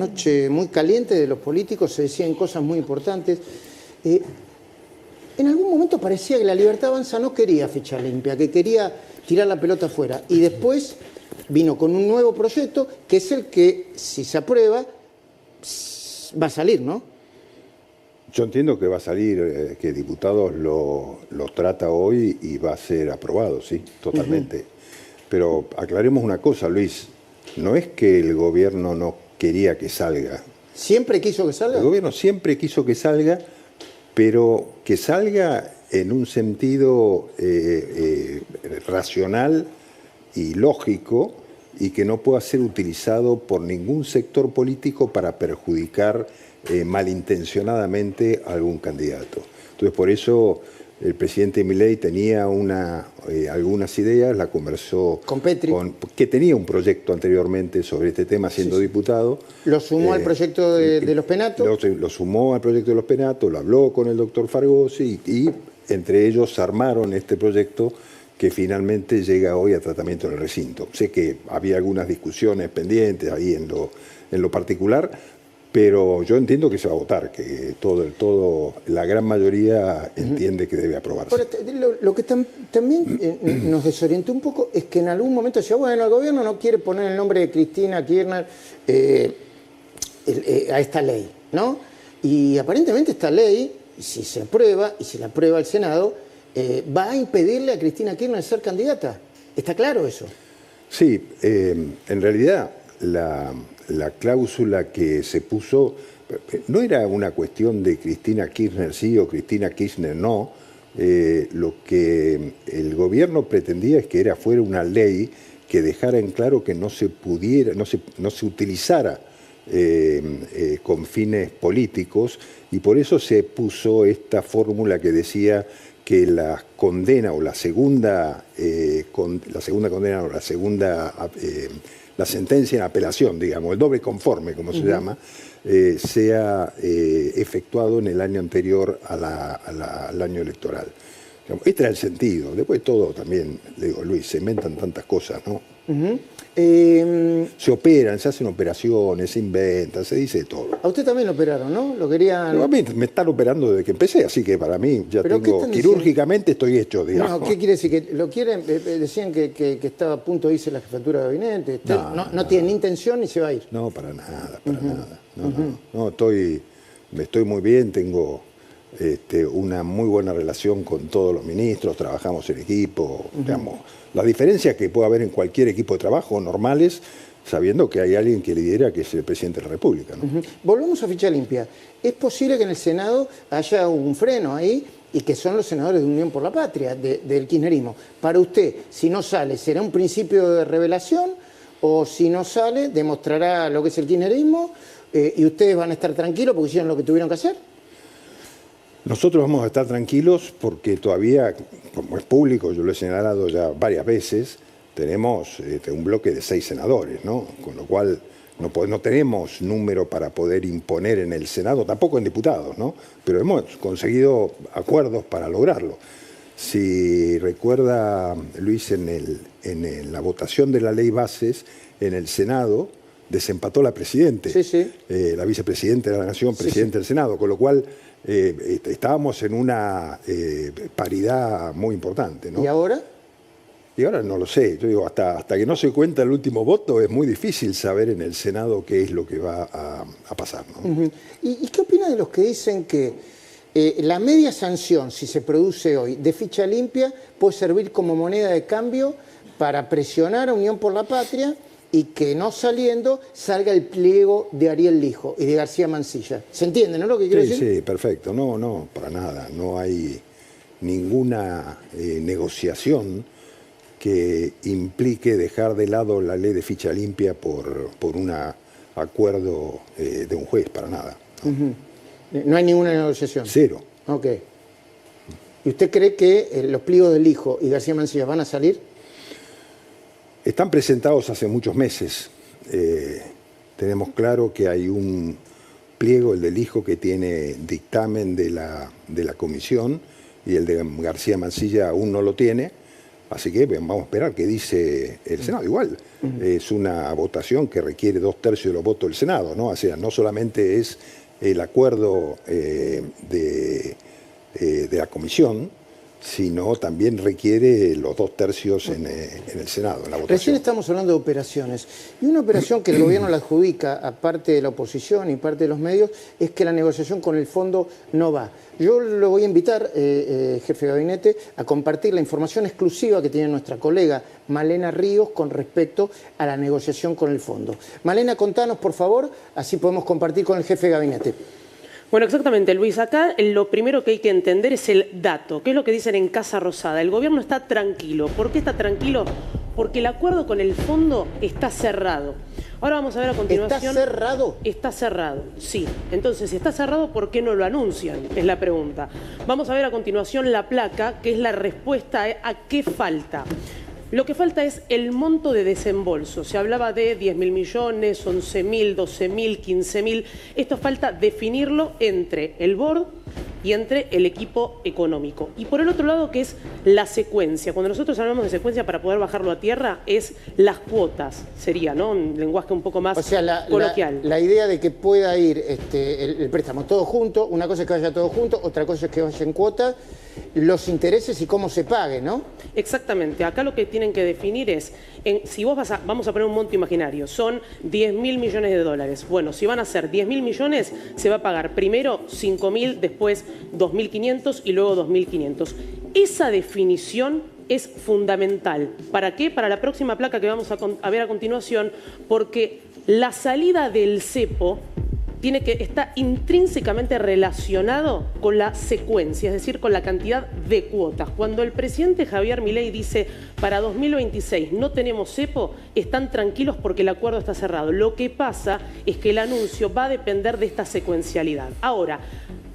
noche muy caliente de los políticos, se decían cosas muy importantes. En algún momento parecía que la Libertad Avanza no quería ficha limpia, que quería tirar la pelota afuera. Y después vino con un nuevo proyecto, que es el que, si se aprueba, va a salir, ¿no? Yo entiendo que va a salir, que diputados lo trata hoy y va a ser aprobado, sí, totalmente. Pero aclaremos una cosa, Luis, no es que el gobierno no quería que salga. ¿Siempre quiso que salga? El gobierno siempre quiso que salga, pero que salga en un sentido racional y lógico y que no pueda ser utilizado por ningún sector político para perjudicar malintencionadamente a algún candidato. Entonces, por eso el presidente Milei tenía algunas ideas, la conversó con Petri, que tenía un proyecto anteriormente sobre este tema siendo diputado. ¿Lo sumó al proyecto de los penatos? Lo sumó al proyecto de los penatos, lo habló con el doctor Fargosi y entre ellos armaron este proyecto que finalmente llega hoy a tratamiento en el recinto. Sé que había algunas discusiones pendientes ahí en lo particular, pero yo entiendo que se va a votar, que la gran mayoría entiende que debe aprobarse. Ahora, lo que también nos desorientó un poco es que en algún momento decía, bueno, el gobierno no quiere poner el nombre de Cristina Kirchner a esta ley, ¿no? Y aparentemente esta ley, si se aprueba, y si la aprueba el Senado, va a impedirle a Cristina Kirchner ser candidata. ¿Está claro eso? Sí, en realidad la cláusula que se puso no era una cuestión de Cristina Kirchner sí o Cristina Kirchner no. Lo que el gobierno pretendía es que fuera una ley que dejara en claro que no se utilizara con fines políticos, y por eso se puso esta fórmula que decía que la condena o la segunda condena o la sentencia en apelación, digamos, el doble conforme, como se llama, sea efectuado en el año anterior al año electoral. Este era el sentido. Después todo también, le digo, Luis, se inventan tantas cosas, ¿no? Se operan, se hacen operaciones, se inventan, se dice todo. A usted también lo operaron, ¿no? Lo querían... Pero a mí me están operando desde que empecé, así que para mí ya tengo, quirúrgicamente estoy hecho, digamos. No, ¿qué quiere decir? ¿Que lo quieren? Decían que estaba a punto de irse la jefatura de gabinete. No tiene ni intención ni se va a ir. No, para nada, para nada. No, estoy muy bien, tengo una muy buena relación con todos los ministros, trabajamos en equipo, digamos. La diferencia que puede haber en cualquier equipo de trabajo normales, sabiendo que hay alguien que lidera, que es el presidente de la República, ¿no? Volvemos a ficha limpia. ¿Es posible que en el Senado haya un freno ahí y que son los senadores de Unión por la Patria, del kirchnerismo? Para usted, si no sale, ¿será un principio de revelación? O si no sale, demostrará lo que es el kirchnerismo y ustedes van a estar tranquilos porque hicieron lo que tuvieron que hacer. Nosotros vamos a estar tranquilos porque todavía, como es público, yo lo he señalado ya varias veces, tenemos un bloque de 6 senadores, ¿no? Con lo cual no tenemos número para poder imponer en el Senado, tampoco en diputados, ¿no? Pero hemos conseguido acuerdos para lograrlo. Si recuerda, Luis, en la votación de la ley bases en el Senado, desempató la presidenta, la vicepresidenta de la Nación, presidente del Senado, con lo cual estábamos en una paridad muy importante, ¿no? ¿Y ahora? Y ahora no lo sé. Yo digo, hasta que no se cuenta el último voto es muy difícil saber en el Senado qué es lo que va a pasar, ¿no? ¿Y qué opina de los que dicen que la media sanción, si se produce hoy, de ficha limpia, puede servir como moneda de cambio para presionar a Unión por la Patria y que no saliendo salga el pliego de Ariel Lijo y de García Mansilla? ¿Se entiende, no, lo que quiero decir? Sí, perfecto. No, para nada. No hay ninguna negociación que implique dejar de lado la ley de ficha limpia por un acuerdo de un juez, para nada. No hay ninguna negociación. Cero. Ok. ¿Y usted cree que los pliegos del Lijo y García Mansilla van a salir? Están presentados hace muchos meses. Tenemos claro que hay un pliego, el del Lijo, que tiene dictamen de la comisión, y el de García Mansilla aún no lo tiene. Así que vamos a esperar qué dice el Senado. Igual es una votación que requiere 2/3 de los votos del Senado, ¿no? O sea, no solamente es el acuerdo de la comisión, sino también requiere los 2/3 en el Senado, en la votación. Recién estamos hablando de operaciones. Y una operación que el gobierno la adjudica a parte de la oposición y parte de los medios es que la negociación con el fondo no va. Yo lo voy a invitar, jefe de gabinete, a compartir la información exclusiva que tiene nuestra colega Malena Ríos con respecto a la negociación con el fondo. Malena, contanos, por favor, así podemos compartir con el jefe de gabinete. Bueno, exactamente, Luis. Acá lo primero que hay que entender es el dato. ¿Qué es lo que dicen en Casa Rosada? El gobierno está tranquilo. ¿Por qué está tranquilo? Porque el acuerdo con el fondo está cerrado. Ahora vamos a ver a continuación... ¿Está cerrado? Está cerrado, sí. Entonces, si está cerrado, ¿por qué no lo anuncian? Es la pregunta. Vamos a ver a continuación la placa, que es la respuesta a qué falta. Lo que falta es el monto de desembolso. Se hablaba de 10.000 millones, 11.000, 12.000, 15.000. Esto falta definirlo entre el board y entre el equipo económico. Y por el otro lado, que es la secuencia. Cuando nosotros hablamos de secuencia para poder bajarlo a tierra, es las cuotas, sería, ¿no? Un lenguaje un poco más coloquial. La idea de que pueda ir el préstamo todo junto, una cosa es que vaya todo junto, otra cosa es que vaya en cuotas, los intereses y cómo se pague, ¿no? Exactamente. Acá lo que tienen que definir es, si vos vamos a poner un monto imaginario, son 10.000 millones de dólares. Bueno, si van a ser 10.000 millones, se va a pagar primero 5.000, después 2.500 y luego 2.500. Esa definición es fundamental. ¿Para qué? Para la próxima placa que vamos a ver a continuación, porque la salida del cepo está intrínsecamente relacionado con la secuencia, es decir, con la cantidad de cuotas. Cuando el presidente Javier Milei dice para 2026 no tenemos cepo, están tranquilos porque el acuerdo está cerrado. Lo que pasa es que el anuncio va a depender de esta secuencialidad. Ahora,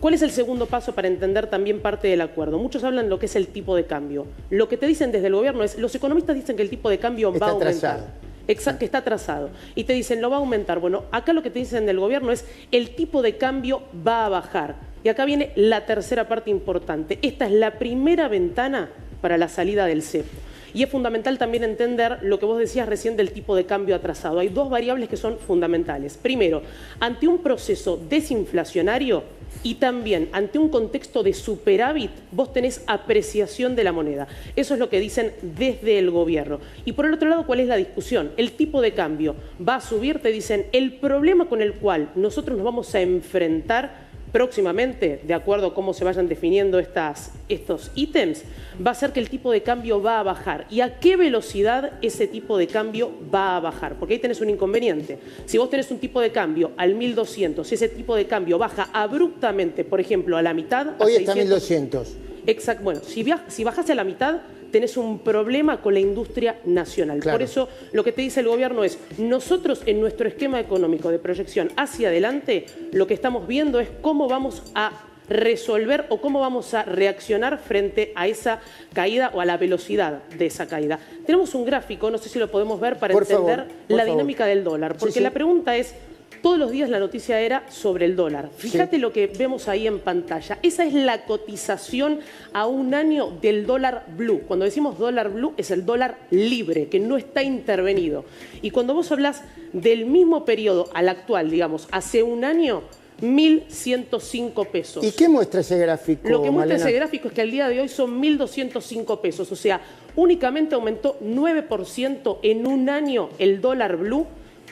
¿cuál es el segundo paso para entender también parte del acuerdo? Muchos hablan de lo que es el tipo de cambio. Lo que te dicen desde el gobierno es, los economistas dicen que el tipo de cambio va a aumentar. Que está atrasado. Y te dicen, lo va a aumentar. Bueno, acá lo que te dicen del gobierno es, el tipo de cambio va a bajar. Y acá viene la tercera parte importante. Esta es la primera ventana para la salida del cepo. Y es fundamental también entender lo que vos decías recién del tipo de cambio atrasado. Hay dos variables que son fundamentales. Primero, ante un proceso desinflacionario y también ante un contexto de superávit, vos tenés apreciación de la moneda. Eso es lo que dicen desde el gobierno. Y por el otro lado, ¿cuál es la discusión? El tipo de cambio va a subir, te dicen, el problema con el cual nosotros nos vamos a enfrentar próximamente, de acuerdo a cómo se vayan definiendo estos ítems, va a ser que el tipo de cambio va a bajar. ¿Y a qué velocidad ese tipo de cambio va a bajar? Porque ahí tenés un inconveniente. Si vos tenés un tipo de cambio al 1.200, si ese tipo de cambio baja abruptamente, por ejemplo, a la mitad... Hoy está 1.200. Exacto. Bueno, si bajase a la mitad, tenés un problema con la industria nacional. Claro. Por eso lo que te dice el gobierno es, nosotros en nuestro esquema económico de proyección hacia adelante, lo que estamos viendo es cómo vamos a resolver o cómo vamos a reaccionar frente a esa caída o a la velocidad de esa caída. Tenemos un gráfico, no sé si lo podemos ver para entender la dinámica del dólar, porque la pregunta es, todos los días la noticia era sobre el dólar. Fíjate lo que vemos ahí en pantalla. Esa es la cotización a un año del dólar blue. Cuando decimos dólar blue es el dólar libre, que no está intervenido. Y cuando vos hablás del mismo periodo al actual, digamos, hace un año, 1.105 pesos. ¿Y qué muestra ese gráfico, Lo que muestra Malena? ese gráfico es que al día de hoy son 1.205 pesos. O sea, únicamente aumentó 9% en un año el dólar blue,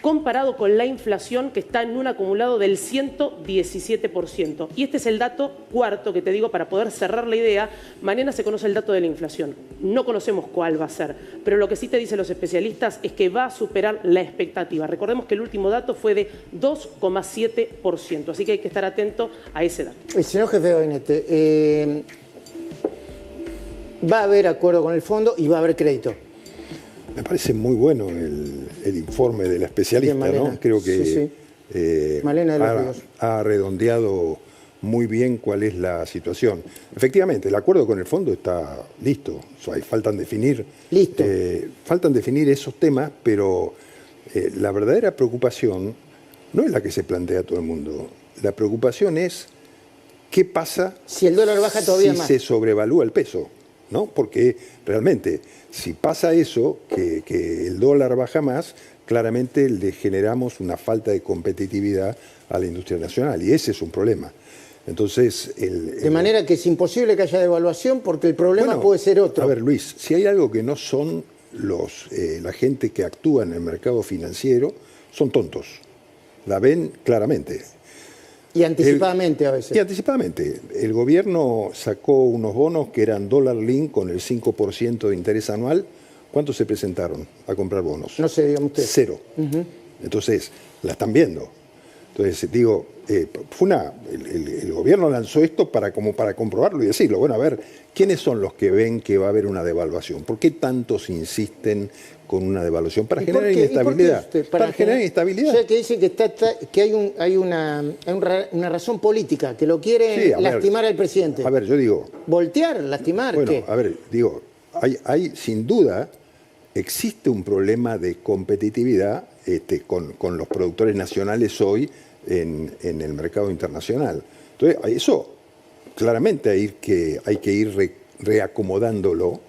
comparado con la inflación que está en un acumulado del 117%. Y este es el dato cuarto que te digo para poder cerrar la idea. Mañana se conoce el dato de la inflación. No conocemos cuál va a ser, pero lo que sí te dicen los especialistas es que va a superar la expectativa. Recordemos que el último dato fue de 2,7%, así que hay que estar atento a ese dato. Señor jefe de gabinete, va a haber acuerdo con el fondo y va a haber crédito. Me parece muy bueno el informe de la especialista, Malena, ¿no? Creo que Malena de los Ríos ha redondeado muy bien cuál es la situación. Efectivamente, el acuerdo con el fondo está listo. O sea, faltan definir esos temas, pero la verdadera preocupación no es la que se plantea todo el mundo. La preocupación es qué pasa si el dólar baja todavía si más. se sobrevalúa el peso. ¿no? Porque realmente, si pasa eso, que el dólar baja más, claramente le generamos una falta de competitividad a la industria nacional, y ese es un problema. Entonces, de manera que es imposible que haya devaluación porque el problema puede ser otro. A ver, Luis, si hay algo que no son la gente que actúa en el mercado financiero, son tontos. La ven claramente. Y anticipadamente a veces. Y anticipadamente. El gobierno sacó unos bonos que eran dólar link con el 5% de interés anual. ¿Cuántos se presentaron a comprar bonos? No sé, dígame usted. 0. Entonces, la están viendo. Entonces, digo, el gobierno lanzó esto para comprobarlo y decirlo. Bueno, a ver, ¿quiénes son los que ven que va a haber una devaluación? ¿Por qué tantos insisten con una devaluación? Para generar inestabilidad. Para generar inestabilidad. O sea, que dice que hay una razón política, que lo quiere lastimar al presidente. A ver, yo digo... ¿Voltear? ¿Lastimar? Bueno, ¿qué? a ver, digo, hay sin duda, existe un problema de competitividad con los productores nacionales hoy en el mercado internacional. Entonces, eso claramente hay que ir reacomodándolo,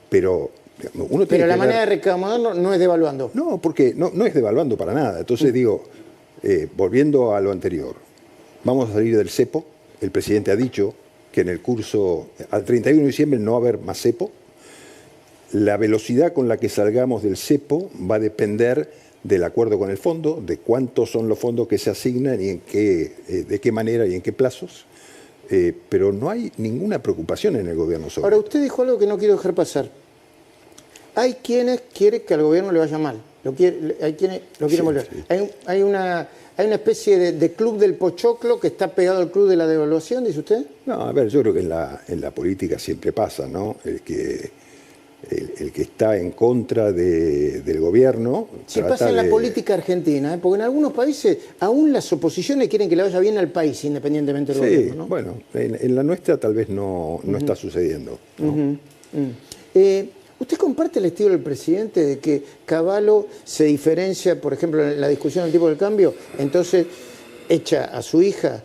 pero uno tiene pero la manera de reacomodarlo no es devaluando. No, porque no es devaluando para nada. Entonces digo, volviendo a lo anterior, vamos a salir del cepo. El presidente ha dicho que en el curso, al 31 de diciembre no va a haber más cepo. La velocidad con la que salgamos del cepo va a depender del acuerdo con el fondo, de cuántos son los fondos que se asignan y de qué manera y en qué plazos. Pero no hay ninguna preocupación en el gobierno sobre Ahora, usted dijo algo que no quiero dejar pasar. Hay quienes quieren que al gobierno le vaya mal. Hay quienes lo quieren volver. Sí. Hay una especie de club del pochoclo que está pegado al club de la devaluación, dice usted. No, a ver, yo creo que en la política siempre pasa, ¿no? El que está en contra del gobierno... Sí, pasa en la política argentina, porque en algunos países aún las oposiciones quieren que le vaya bien al país, independientemente del gobierno, ¿no? Bueno, en la nuestra tal vez no está sucediendo, ¿no? ¿Usted comparte el estilo del presidente de que Cavallo se diferencia, por ejemplo, en la discusión del tipo del cambio? Entonces echa a su hija...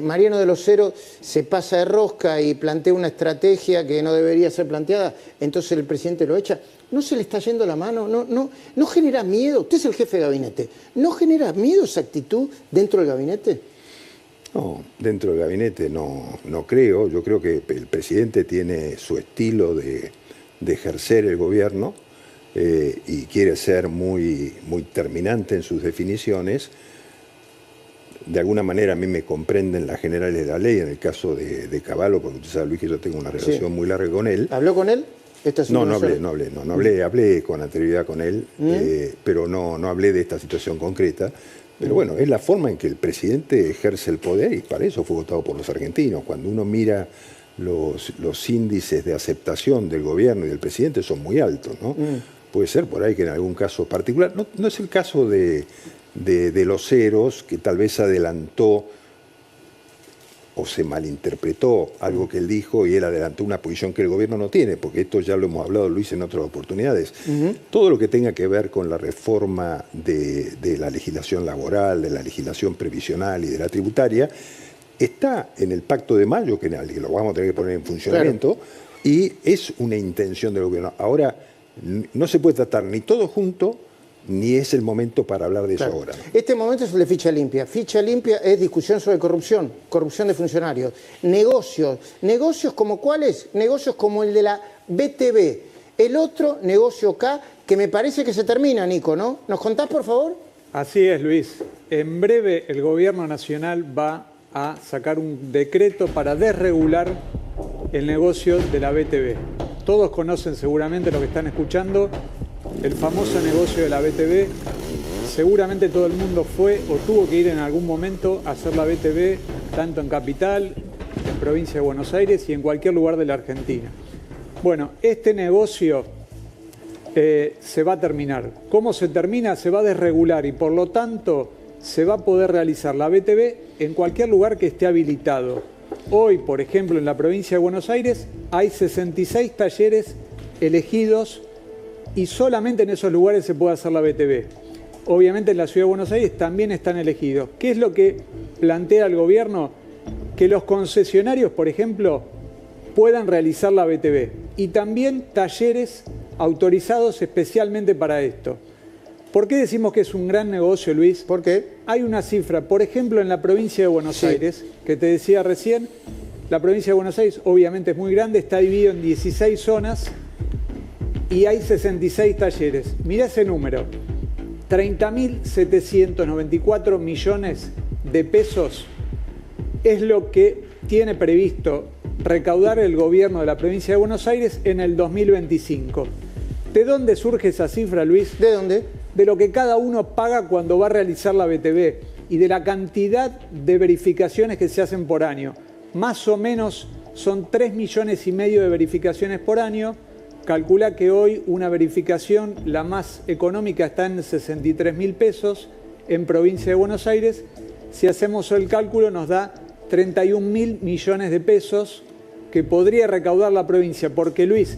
Mariano de los Heros se pasa de rosca y plantea una estrategia que no debería ser planteada, entonces el presidente lo echa. ¿No se le está yendo la mano? ¿No genera miedo? Usted es el jefe de gabinete. ¿No genera miedo esa actitud dentro del gabinete? No, dentro del gabinete no creo. Yo creo que el presidente tiene su estilo de ejercer el gobierno y quiere ser muy terminante en sus definiciones. De alguna manera a mí me comprenden las generales de la ley, en el caso de Cavallo, porque usted sabe, Luis, que yo tengo una relación muy larga con él. ¿Habló con él? Hablé con anterioridad con él, pero no hablé de esta situación concreta. Pero bueno, es la forma en que el presidente ejerce el poder y para eso fue votado por los argentinos. Cuando uno mira los índices de aceptación del gobierno y del presidente son muy altos, ¿no? Puede ser por ahí que en algún caso particular, no es el caso de los Heros, que tal vez adelantó o se malinterpretó algo que él dijo y él adelantó una posición que el gobierno no tiene, porque esto ya lo hemos hablado, Luis, en otras oportunidades. Todo lo que tenga que ver con la reforma de la legislación laboral, de la legislación previsional y de la tributaria, está en el Pacto de Mayo, que lo vamos a tener que poner en funcionamiento, y es una intención del gobierno. Ahora, no se puede tratar ni todo junto, ni es el momento para hablar de eso ahora, ¿no? Este momento es el de ficha limpia. Ficha limpia es discusión sobre corrupción de funcionarios. Negocios como cuáles, negocios como el de la BTV. El otro negocio K, que me parece que se termina, Nico, ¿no? ¿Nos contás, por favor? Así es, Luis. En breve el gobierno nacional va a sacar un decreto para desregular el negocio de la BTV. Todos conocen seguramente, lo que están escuchando, el famoso negocio de la BTV. Seguramente todo el mundo fue o tuvo que ir en algún momento a hacer la BTV, tanto en Capital, en provincia de Buenos Aires y en cualquier lugar de la Argentina. Bueno, este negocio se va a terminar. ¿Cómo se termina? Se va a desregular y por lo tanto se va a poder realizar la BTV en cualquier lugar que esté habilitado. Hoy, por ejemplo, en la provincia de Buenos Aires hay 66 talleres elegidos y solamente en esos lugares se puede hacer la BTV. Obviamente en la Ciudad de Buenos Aires también están elegidos. ¿Qué es lo que plantea el gobierno? Que los concesionarios, por ejemplo, puedan realizar la BTV. Y también talleres autorizados especialmente para esto. ¿Por qué decimos que es un gran negocio, Luis? ¿Por qué? Hay una cifra, por ejemplo, en la provincia de Buenos Aires, que te decía recién, la provincia de Buenos Aires obviamente es muy grande, está dividido en 16 zonas y hay 66 talleres. Mirá ese número, 30.794 millones de pesos es lo que tiene previsto recaudar el gobierno de la provincia de Buenos Aires en el 2025. ¿De dónde surge esa cifra, Luis? ¿De dónde? De lo que cada uno paga cuando va a realizar la BTV y de la cantidad de verificaciones que se hacen por año. Más o menos son 3,5 millones de verificaciones por año. Calcula que hoy una verificación, la más económica, está en 63.000 pesos en provincia de Buenos Aires. Si hacemos el cálculo nos da 31.000 millones de pesos que podría recaudar la provincia, porque Luis,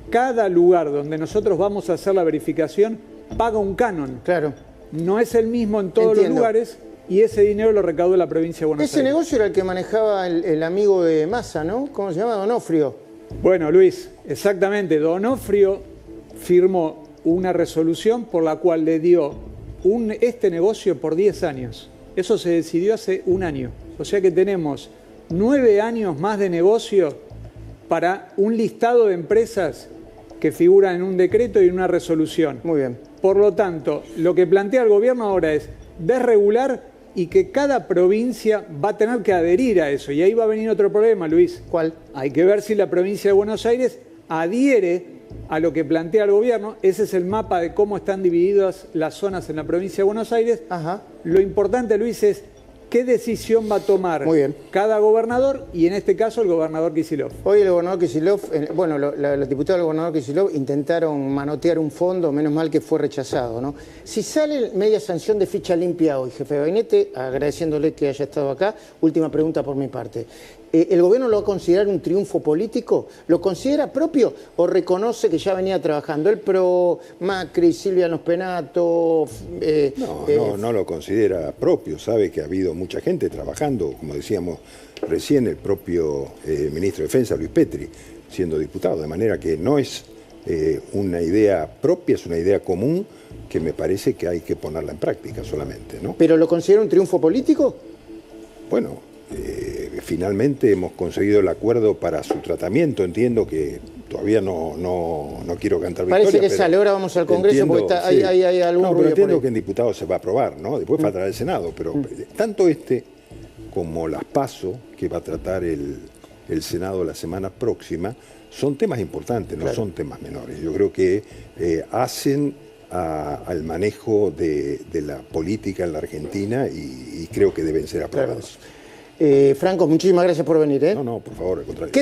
cada lugar donde nosotros vamos a hacer la verificación paga un canon. Claro. No es el mismo en todos los lugares y ese dinero lo recauda la provincia de Buenos Aires. Ese negocio era el que manejaba el amigo de Massa, ¿no? ¿Cómo se llama? Donofrio. Bueno, Luis, exactamente. Donofrio firmó una resolución por la cual le dio este negocio por 10 años. Eso se decidió hace un año. O sea que tenemos 9 años más de negocio para un listado de empresas que figuran en un decreto y en una resolución. Muy bien. Por lo tanto, lo que plantea el gobierno ahora es desregular y que cada provincia va a tener que adherir a eso. Y ahí va a venir otro problema, Luis. ¿Cuál? Hay que ver si la provincia de Buenos Aires adhiere a lo que plantea el gobierno. Ese es el mapa de cómo están divididas las zonas en la provincia de Buenos Aires. Ajá. Lo importante, Luis, es qué decisión va a tomar Muy bien. cada gobernador y en este caso el gobernador Kicillof. Hoy el gobernador Kicillof, bueno, los diputados del gobernador Kicillof intentaron manotear un fondo, menos mal que fue rechazado, ¿no? Si sale media sanción de ficha limpia hoy, jefe de gabinete, agradeciéndole que haya estado acá, última pregunta por mi parte. ¿El gobierno lo va a considerar un triunfo político? ¿Lo considera propio o reconoce que ya venía trabajando el PRO, Macri, Silvia Nospenato? No lo considera propio. Sabe que ha habido mucha gente trabajando, como decíamos recién, el propio ministro de Defensa, Luis Petri, siendo diputado. De manera que no es una idea propia, es una idea común que me parece que hay que ponerla en práctica solamente, ¿no? ¿Pero lo considera un triunfo político? Bueno, finalmente hemos conseguido el acuerdo para su tratamiento. Entiendo que todavía no quiero cantar victoria. Parece que sale. Ahora vamos al Congreso entiendo, porque sí. hay algún No, pero ruido entiendo por ahí. que en diputados se va a aprobar, ¿no? Después faltará el Senado, pero tanto como las PASO, que va a tratar el Senado la semana próxima, son temas importantes, no son temas menores. Yo creo que hacen al manejo de la política en la Argentina y creo que deben ser aprobados. Franco, muchísimas gracias por venir. No, por favor, al contrario.